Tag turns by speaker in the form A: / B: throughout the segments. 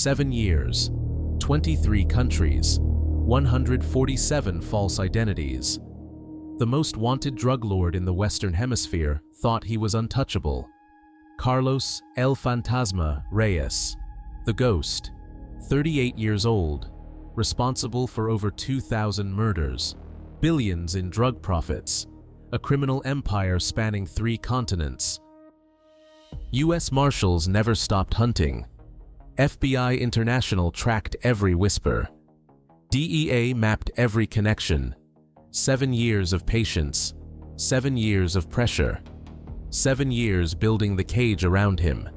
A: 7 years, 23 countries, 147 false identities. The most wanted drug lord in the Western Hemisphere thought he was untouchable. Carlos El Fantasma Reyes, the Ghost, 38 years old, responsible for over 2,000 murders, billions in drug profits, a criminal empire spanning 3 continents. US Marshals never stopped hunting. FBI International tracked every whisper. DEA mapped every connection. 7 years of patience, 7 years of pressure, 7 years building the cage around him.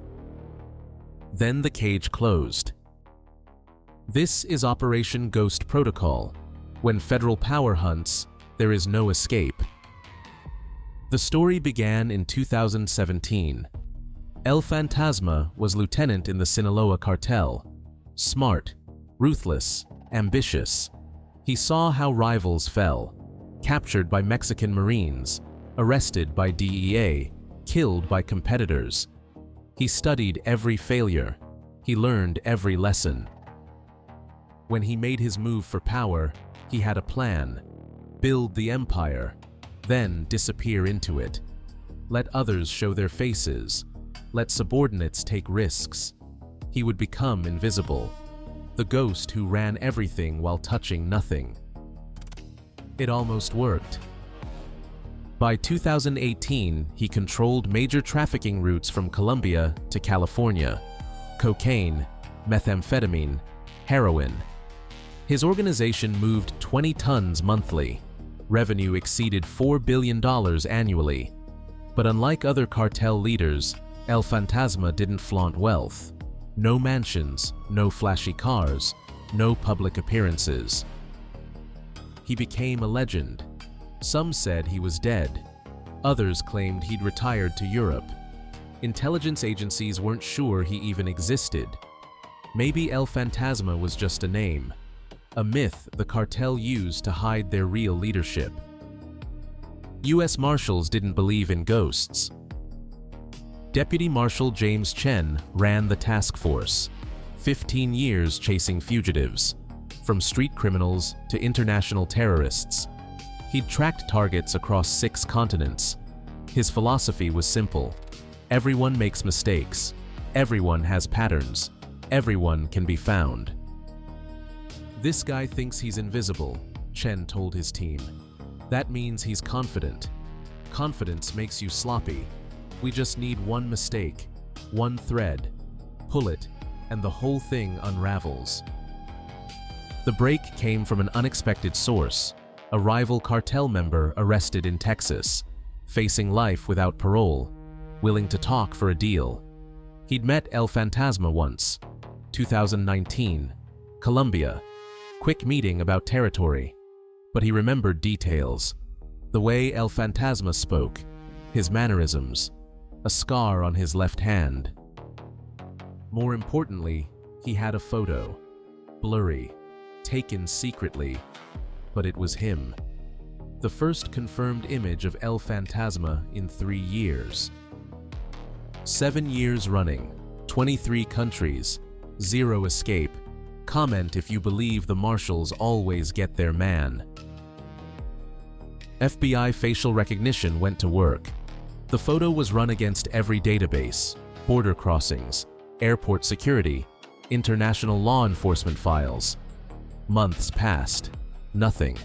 A: Then the cage closed. This is Operation Ghost Protocol. When federal power hunts, there is no escape. The story began in 2017. El Fantasma was lieutenant in the Sinaloa Cartel. Smart, ruthless, ambitious. He saw how rivals fell, captured by Mexican Marines, arrested by DEA, killed by competitors. He studied every failure. He learned every lesson. When he made his move for power, he had a plan. Build the empire, then disappear into it. Let others show their faces. Let subordinates take risks. He would become invisible, the ghost who ran everything while touching nothing. It almost worked. By 2018, he controlled major trafficking routes from Colombia to California: cocaine, methamphetamine, heroin. His organization moved 20 tons monthly. Revenue exceeded $4 billion annually. But unlike other cartel leaders, El Fantasma didn't flaunt wealth. No mansions, no flashy cars, no public appearances. He became a legend. Some said he was dead. Others claimed he'd retired to Europe. Intelligence agencies weren't sure he even existed. Maybe El Fantasma was just a name, a myth the cartel used to hide their real leadership. US Marshals didn't believe in ghosts. Deputy Marshal James Chen ran the task force, 15 years chasing fugitives, from street criminals to international terrorists. He'd tracked targets across 6 continents. His philosophy was simple: everyone makes mistakes, everyone has patterns, everyone can be found. This guy thinks he's invisible, Chen told his team. That means he's confident. Confidence makes you sloppy. We just need one mistake, one thread. Pull it, and the whole thing unravels. The break came from an unexpected source: a rival cartel member arrested in Texas, facing life without parole, willing to talk for a deal. He'd met El Fantasma once, 2019, Colombia. Quick meeting about territory. But he remembered details: the way El Fantasma spoke, his mannerisms, a scar on his left hand. More importantly, he had a photo, blurry, taken secretly, but it was him. The first confirmed image of El Fantasma in 3 years. 7 years running, 23 countries, 0 escape. Comment if you believe the Marshals always get their man. FBI facial recognition went to work. The photo was run against every database: border crossings, airport security, international law enforcement files. Months passed. Nothing.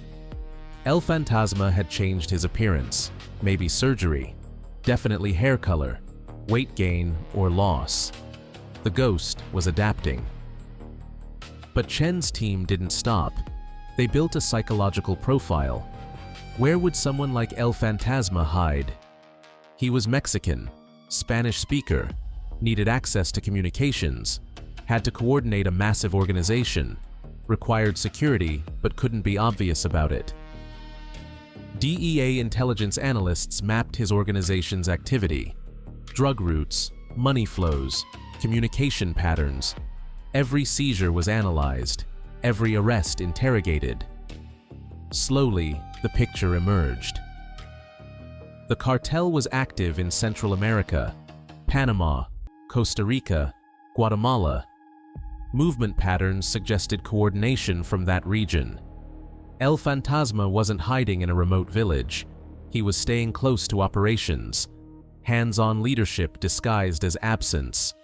A: El Fantasma had changed his appearance. Maybe surgery. Definitely hair color, weight gain, or loss. The ghost was adapting. But Chen's team didn't stop. They built a psychological profile. Where would someone like El Fantasma hide? He was Mexican, Spanish speaker, needed access to communications, had to coordinate a massive organization, required security but couldn't be obvious about it. DEA intelligence analysts mapped his organization's activity: drug routes, money flows, communication patterns. Every seizure was analyzed, every arrest interrogated. Slowly, the picture emerged. The cartel was active in Central America, Panama, Costa Rica, Guatemala. Movement patterns suggested coordination from that region. El Fantasma wasn't hiding in a remote village. He was staying close to operations, hands-on leadership disguised as absence.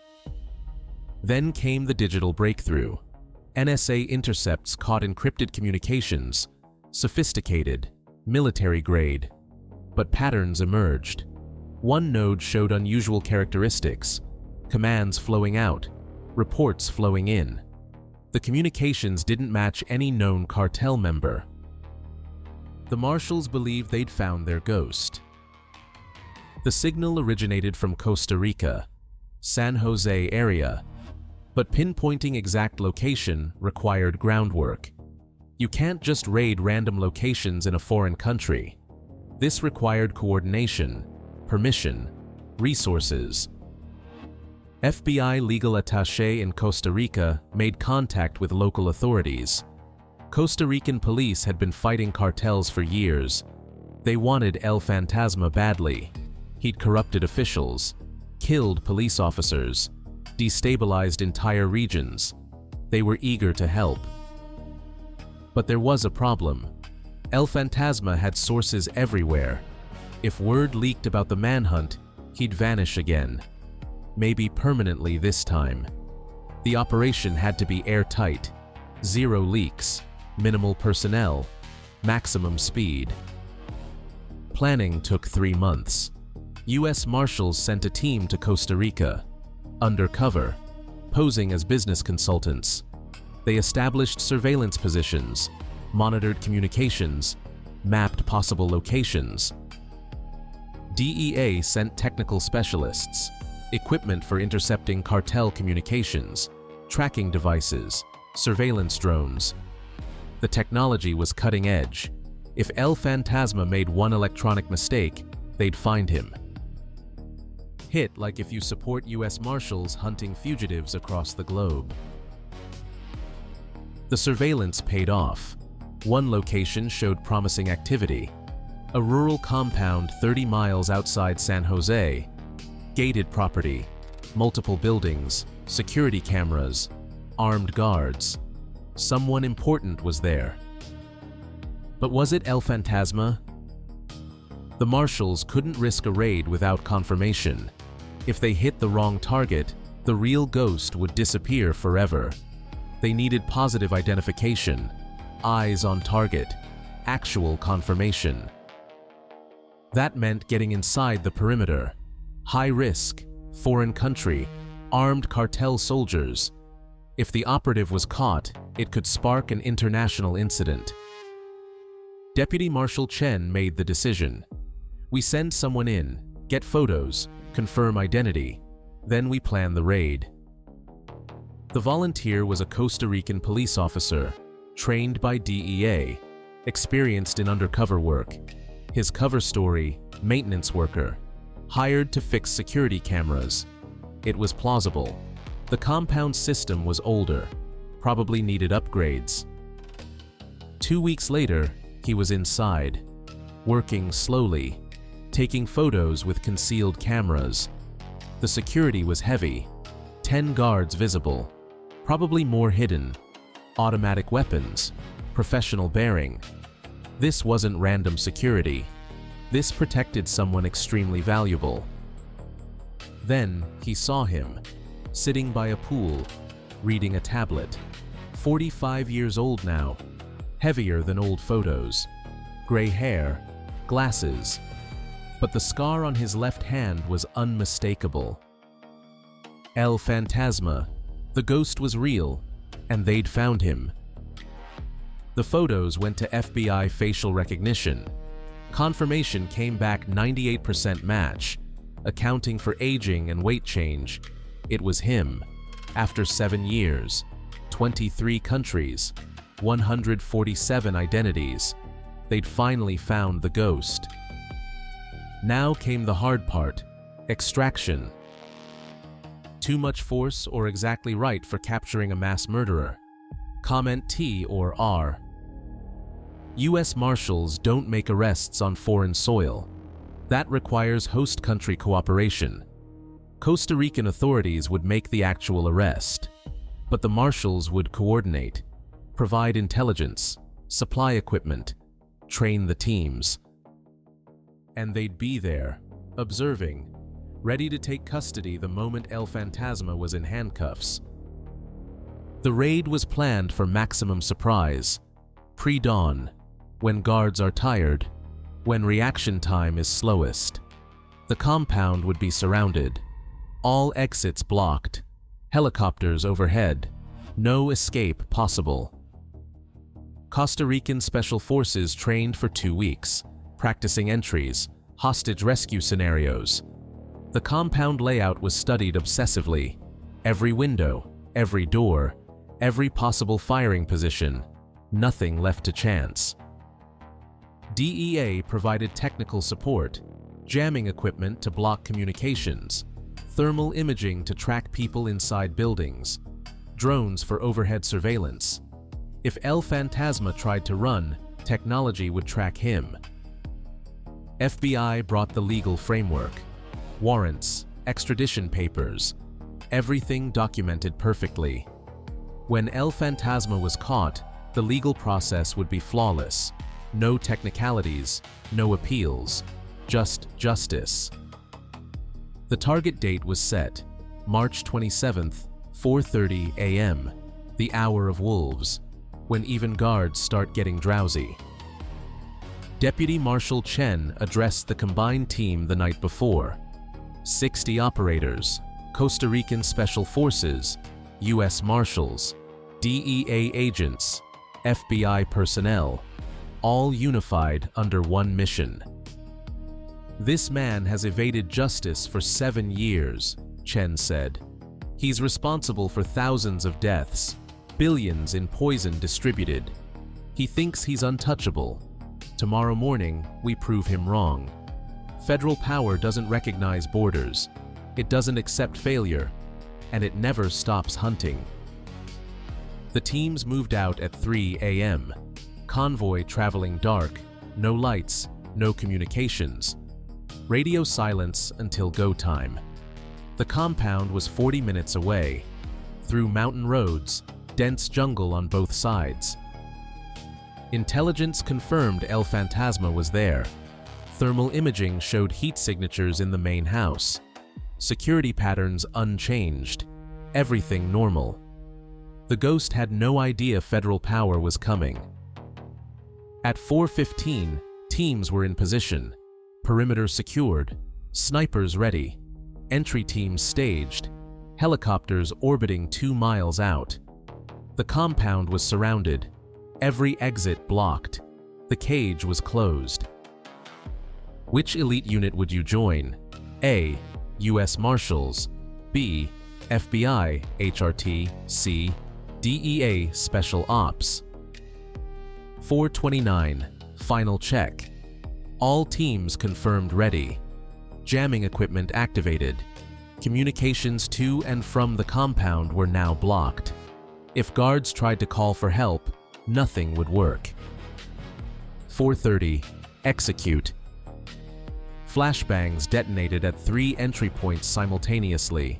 A: Then came the digital breakthrough. NSA intercepts caught encrypted communications, sophisticated, military-grade. But patterns emerged. One node showed unusual characteristics, commands flowing out, reports flowing in. The communications didn't match any known cartel member. The Marshals believed they'd found their ghost. The signal originated from Costa Rica, San Jose area, but pinpointing exact location required groundwork. You can't just raid random locations in a foreign country. This required coordination, permission, resources. FBI legal attaché in Costa Rica made contact with local authorities. Costa Rican police had been fighting cartels for years. They wanted El Fantasma badly. He'd corrupted officials, killed police officers, destabilized entire regions. They were eager to help. But there was a problem. El Fantasma had sources everywhere. If word leaked about the manhunt, he'd vanish again. Maybe permanently this time. The operation had to be airtight. 0 leaks, minimal personnel, maximum speed. Planning took 3 months. US Marshals sent a team to Costa Rica, undercover, posing as business consultants. They established surveillance positions, monitored communications, mapped possible locations. DEA sent technical specialists, equipment for intercepting cartel communications, tracking devices, surveillance drones. The technology was cutting edge. If El Fantasma made one electronic mistake, they'd find him. Hit like if you support US Marshals hunting fugitives across the globe. The surveillance paid off. One location showed promising activity. A rural compound 30 miles outside San Jose. Gated property, multiple buildings, security cameras, armed guards. Someone important was there. But was it El Fantasma? The Marshals couldn't risk a raid without confirmation. If they hit the wrong target, the real ghost would disappear forever. They needed positive identification, eyes on target, actual confirmation. That meant getting inside the perimeter. High risk, foreign country, armed cartel soldiers. If the operative was caught, it could spark an international incident. Deputy Marshal Chen made the decision. We send someone in, get photos, confirm identity, then we plan the raid. The volunteer was a Costa Rican police officer, trained by DEA, experienced in undercover work. His cover story, maintenance worker, hired to fix security cameras. It was plausible. The compound system was older, probably needed upgrades. 2 weeks later, he was inside, working slowly, taking photos with concealed cameras. The security was heavy, 10 guards visible, probably more hidden, automatic weapons, professional bearing. This wasn't random security. This protected someone extremely valuable. Then he saw him, sitting by a pool, reading a tablet. 45 years old now, heavier than old photos, gray hair, glasses. But the scar on his left hand was unmistakable. El Fantasma, the ghost was real, and they'd found him. The photos went to FBI facial recognition. Confirmation came back 98% match, accounting for aging and weight change. It was him. After 7 years, 23 countries, 147 identities, they'd finally found the ghost. Now came the hard part, extraction. Too much force or exactly right for capturing a mass murderer? Comment T or R. US Marshals don't make arrests on foreign soil. That requires host country cooperation. Costa Rican authorities would make the actual arrest. But the marshals would coordinate, provide intelligence, supply equipment, train the teams. And they'd be there, observing, ready to take custody the moment El Fantasma was in handcuffs. The raid was planned for maximum surprise, pre-dawn, when guards are tired, when reaction time is slowest. The compound would be surrounded, all exits blocked, helicopters overhead, no escape possible. Costa Rican special forces trained for 2 weeks, practicing entries, hostage rescue scenarios. The compound layout was studied obsessively. Every window, every door, every possible firing position, nothing left to chance. DEA provided technical support, jamming equipment to block communications, thermal imaging to track people inside buildings, drones for overhead surveillance. If El Fantasma tried to run, technology would track him. FBI brought the legal framework, warrants, extradition papers, everything documented perfectly. When El Fantasma was caught, the legal process would be flawless. No technicalities, no appeals, just justice. The target date was set, March 27th, 4:30 a.m., the hour of wolves, when even guards start getting drowsy. Deputy Marshal Chen addressed the combined team the night before. 60 operators, Costa Rican Special Forces, US Marshals, DEA agents, FBI personnel, all unified under one mission. This man has evaded justice for 7 years, Chen said. He's responsible for thousands of deaths, billions in poison distributed. He thinks he's untouchable. Tomorrow morning, we prove him wrong. Federal power doesn't recognize borders. It doesn't accept failure, and it never stops hunting. The teams moved out at 3 a.m. Convoy traveling dark, no lights, no communications. Radio silence until go time. The compound was 40 minutes away, through mountain roads, dense jungle on both sides. Intelligence confirmed El Fantasma was there. Thermal imaging showed heat signatures in the main house. Security patterns unchanged. Everything normal. The ghost had no idea federal power was coming. At 4:15, teams were in position. Perimeter secured. Snipers ready. Entry teams staged. Helicopters orbiting 2 miles out. The compound was surrounded. Every exit blocked. The cage was closed. Which elite unit would you join? A. US Marshals. B. FBI, HRT. C. DEA Special Ops. 4:29. Final check. All teams confirmed ready. Jamming equipment activated. Communications to and from the compound were now blocked. If guards tried to call for help, nothing would work. 4:30. Execute. Flashbangs detonated at 3 entry points simultaneously.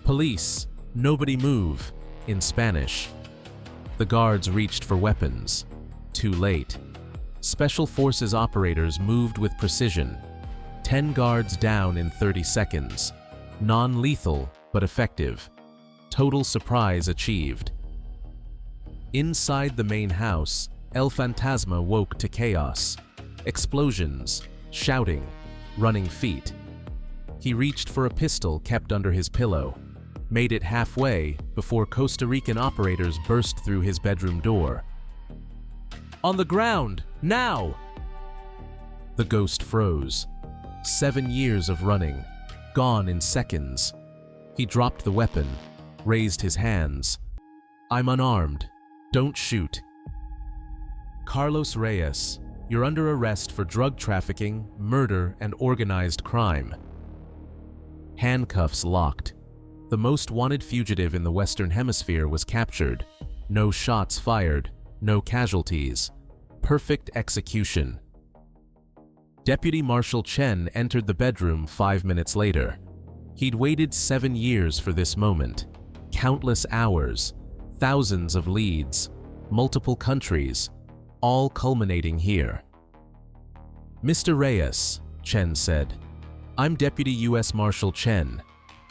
A: Police, nobody move, in Spanish. The guards reached for weapons. Too late. Special Forces operators moved with precision. 10 guards down in 30 seconds. Non-lethal, but effective. Total surprise achieved. Inside the main house, El Fantasma woke to chaos. Explosions, shouting, running feet. He reached for a pistol kept under his pillow, made it halfway before Costa Rican operators burst through his bedroom door. "On the ground, now!" The ghost froze. 7 years of running, gone in seconds. He dropped the weapon, raised his hands. "I'm unarmed. Don't shoot." Carlos Reyes, you're under arrest for drug trafficking, murder, and organized crime. Handcuffs locked. The most wanted fugitive in the Western Hemisphere was captured. No shots fired, no casualties. Perfect execution. Deputy Marshal Chen entered the bedroom 5 minutes later. He'd waited 7 years for this moment. Countless hours, thousands of leads, multiple countries, all culminating here. "Mr. Reyes," Chen said, "I'm Deputy US Marshal Chen.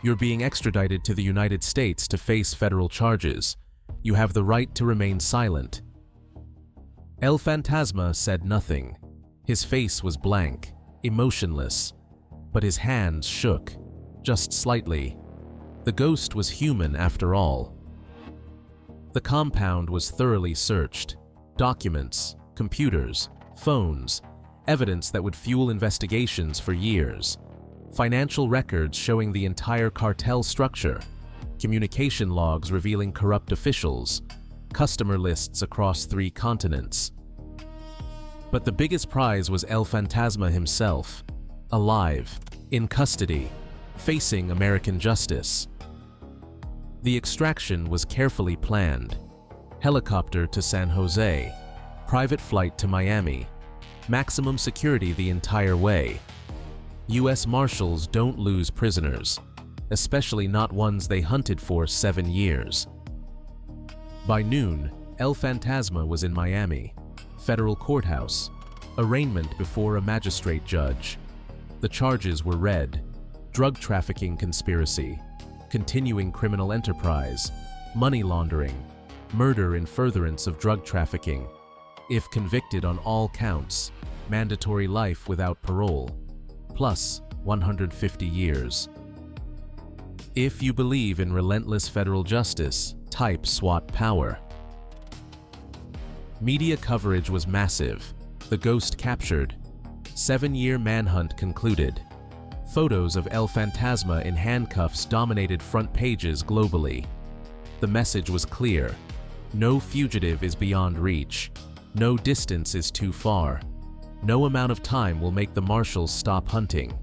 A: You're being extradited to the United States to face federal charges. You have the right to remain silent." El Fantasma said nothing. His face was blank, emotionless, but his hands shook, just slightly. The ghost was human after all. The compound was thoroughly searched. Documents, computers, phones, evidence that would fuel investigations for years. Financial records showing the entire cartel structure, communication logs revealing corrupt officials, customer lists across 3 continents. But the biggest prize was El Fantasma himself, alive, in custody, facing American justice. The extraction was carefully planned. Helicopter to San Jose, private flight to Miami, maximum security the entire way. US Marshals don't lose prisoners, especially not ones they hunted for 7 years. By noon, El Fantasma was in Miami, federal courthouse, arraignment before a magistrate judge. The charges were read: drug trafficking conspiracy, continuing criminal enterprise, money laundering, murder in furtherance of drug trafficking. If convicted on all counts, mandatory life without parole, plus 150 years. If you believe in relentless federal justice, type SWAT power. Media coverage was massive. The ghost captured. 7-year manhunt concluded. Photos of El Fantasma in handcuffs dominated front pages globally. The message was clear. No fugitive is beyond reach. No distance is too far. No amount of time will make the marshals stop hunting.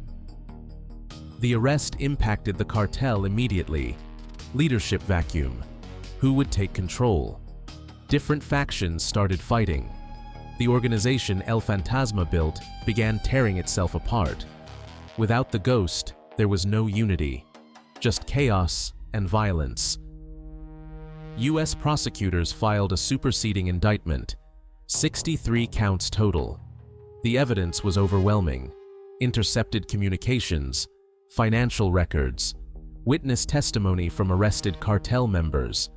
A: The arrest impacted the cartel immediately. Leadership vacuum. Who would take control? Different factions started fighting. The organization El Fantasma built began tearing itself apart. Without the ghost, there was no unity, just chaos and violence. US prosecutors filed a superseding indictment, 63 counts total. The evidence was overwhelming: intercepted communications, financial records, witness testimony from arrested cartel members,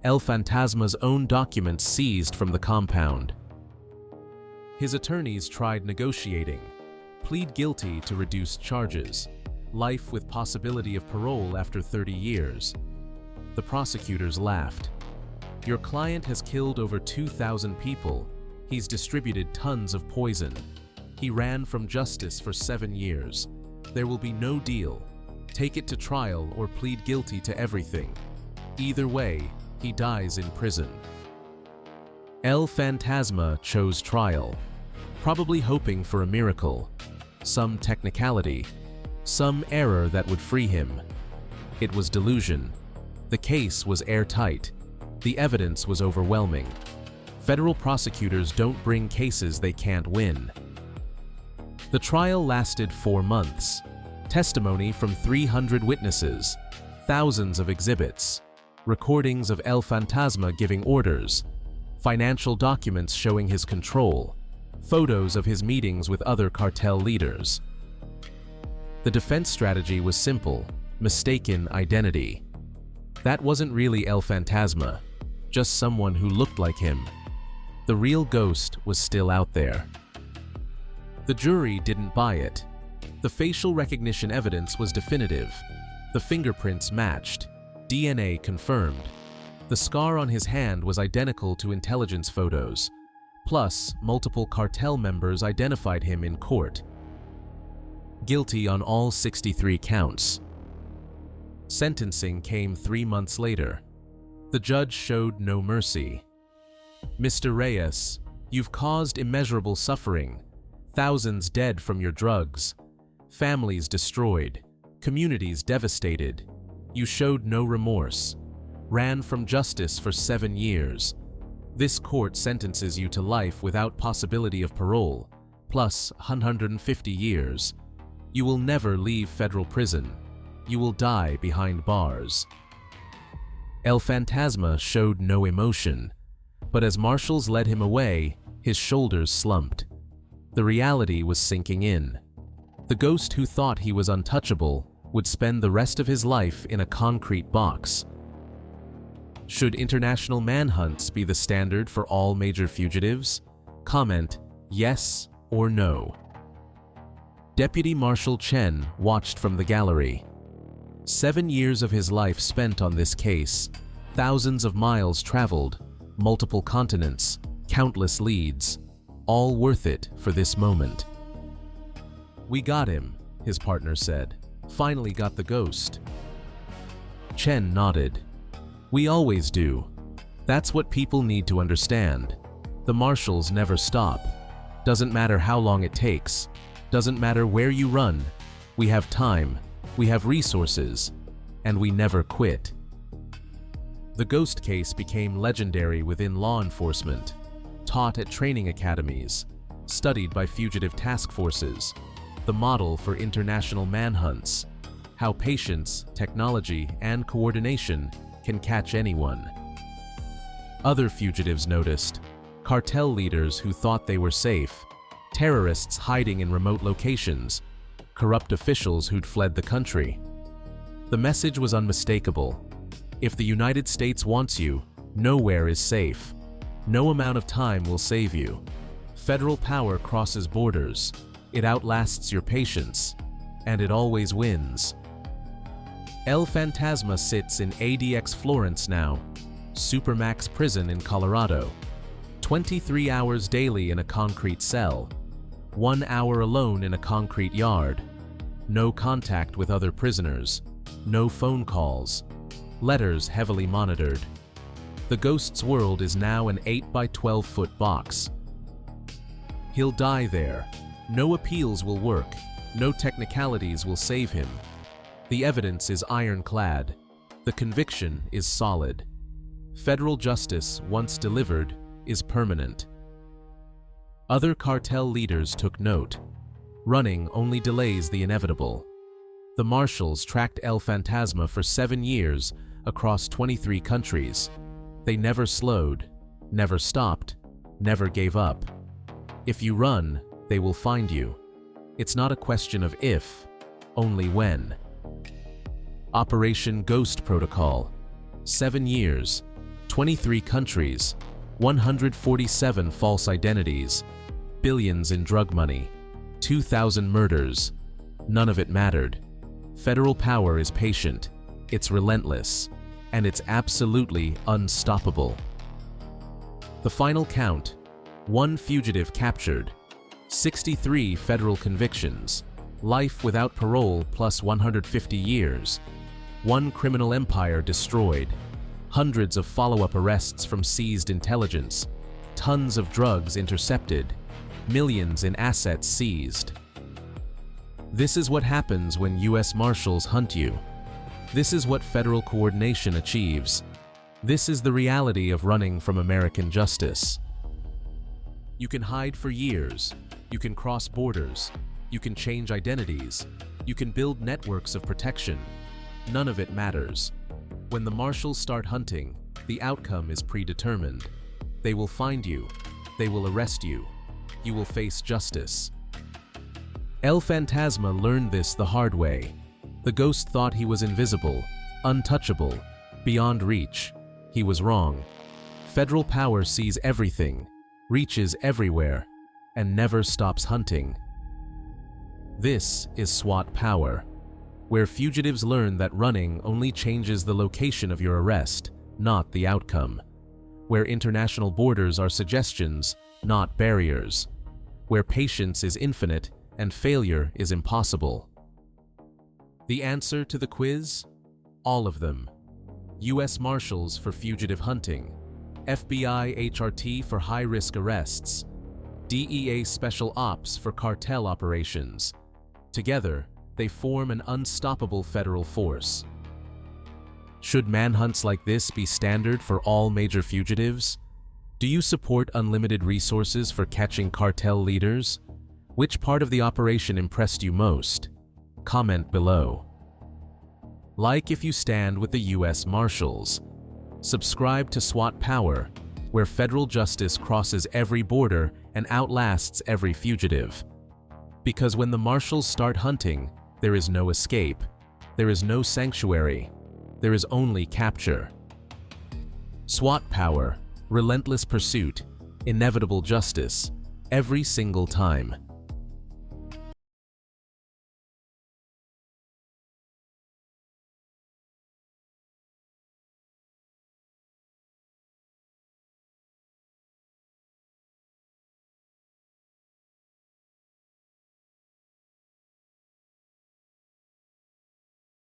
A: El Fantasma's own documents seized from the compound. His attorneys tried negotiating: plead guilty to reduced charges, life with possibility of parole after 30 years. The prosecutors laughed. Your client has killed over 2,000 people. He's distributed tons of poison. He ran from justice for 7 years. There will be no deal. Take it to trial or plead guilty to everything. Either way, he dies in prison. El Fantasma chose trial, probably hoping for a miracle, some technicality, some error that would free him. It was delusion. The case was airtight. The evidence was overwhelming. Federal prosecutors don't bring cases they can't win. The trial lasted 4 months. Testimony from 300 witnesses, thousands of exhibits, recordings of El Fantasma giving orders, financial documents showing his control, photos of his meetings with other cartel leaders. The defense strategy was simple: mistaken identity. That wasn't really El Fantasma, just someone who looked like him. The real ghost was still out there. The jury didn't buy it. The facial recognition evidence was definitive. The fingerprints matched. DNA confirmed. The scar on his hand was identical to intelligence photos. Plus, multiple cartel members identified him in court. Guilty on all 63 counts. Sentencing came 3 months later. The judge showed no mercy. Mr. Reyes, you've caused immeasurable suffering. Thousands dead from your drugs. Families destroyed. Communities devastated. You showed no remorse. Ran from justice for 7 years. This court sentences you to life without possibility of parole, plus 150 years. You will never leave federal prison. You will die behind bars. El Fantasma showed no emotion, but as marshals led him away, his shoulders slumped. The reality was sinking in. The ghost who thought he was untouchable would spend the rest of his life in a concrete box. Should international manhunts be the standard for all major fugitives? Comment yes or no. Deputy Marshal Chen watched from the gallery. 7 years of his life spent on this case, thousands of miles traveled, multiple continents, countless leads, all worth it for this moment. "We got him," his partner said. "Finally got the ghost." Chen nodded. "We always do. That's what people need to understand. The marshals never stop. Doesn't matter how long it takes. Doesn't matter where you run. We have time, we have resources, and we never quit." The ghost case became legendary within law enforcement, taught at training academies, studied by fugitive task forces, the model for international manhunts, how patience, technology, and coordination can catch anyone. Other fugitives noticed: cartel leaders who thought they were safe, terrorists hiding in remote locations, corrupt officials who'd fled the country. The message was unmistakable. If the United States wants you, nowhere is safe. No amount of time will save you. Federal power crosses borders. It outlasts your patience, and it always wins. El Fantasma sits in ADX Florence now, Supermax prison in Colorado. 23 hours daily in a concrete cell. 1 hour alone in a concrete yard. No contact with other prisoners. No phone calls. Letters heavily monitored. The ghost's world is now an 8 by 12-foot box. He'll die there. No appeals will work. No technicalities will save him. The evidence is ironclad. The conviction is solid. Federal justice, once delivered, is permanent. Other cartel leaders took note. Running only delays the inevitable. The marshals tracked El Fantasma for 7 years across 23 countries. They never slowed, never stopped, never gave up. If you run, they will find you. It's not a question of if, only when. Operation Ghost Protocol. 7 years, 23 countries, 147 false identities, billions in drug money, 2,000 murders. None of it mattered. Federal power is patient, it's relentless, and it's absolutely unstoppable. The final count: 1 fugitive captured, 63 federal convictions, life without parole plus 150 years, 1 criminal empire destroyed, hundreds of follow-up arrests from seized intelligence, tons of drugs intercepted, millions in assets seized. This is what happens when US Marshals hunt you. This is what federal coordination achieves. This is the reality of running from American justice. You can hide for years. You can cross borders. You can change identities. You can build networks of protection. None of it matters. When the marshals start hunting, the outcome is predetermined. They will find you. They will arrest you. You will face justice. El Fantasma learned this the hard way. The ghost thought he was invisible, untouchable, beyond reach. He was wrong. Federal power sees everything, reaches everywhere, and never stops hunting. This is SWAT power, where fugitives learn that running only changes the location of your arrest, not the outcome. Where international borders are suggestions, not barriers. Where patience is infinite and failure is impossible. The answer to the quiz? All of them. US Marshals for fugitive hunting, FBI HRT for high-risk arrests, DEA Special Ops for cartel operations. Together, they form an unstoppable federal force. Should manhunts like this be standard for all major fugitives? Do you support unlimited resources for catching cartel leaders? Which part of the operation impressed you most? Comment below. Like if you stand with the US Marshals. Subscribe to SWAT Power, where federal justice crosses every border and outlasts every fugitive. Because when the Marshals start hunting, there is no escape, there is no sanctuary, there is only capture. SWAT Power, relentless pursuit, inevitable justice, every single time.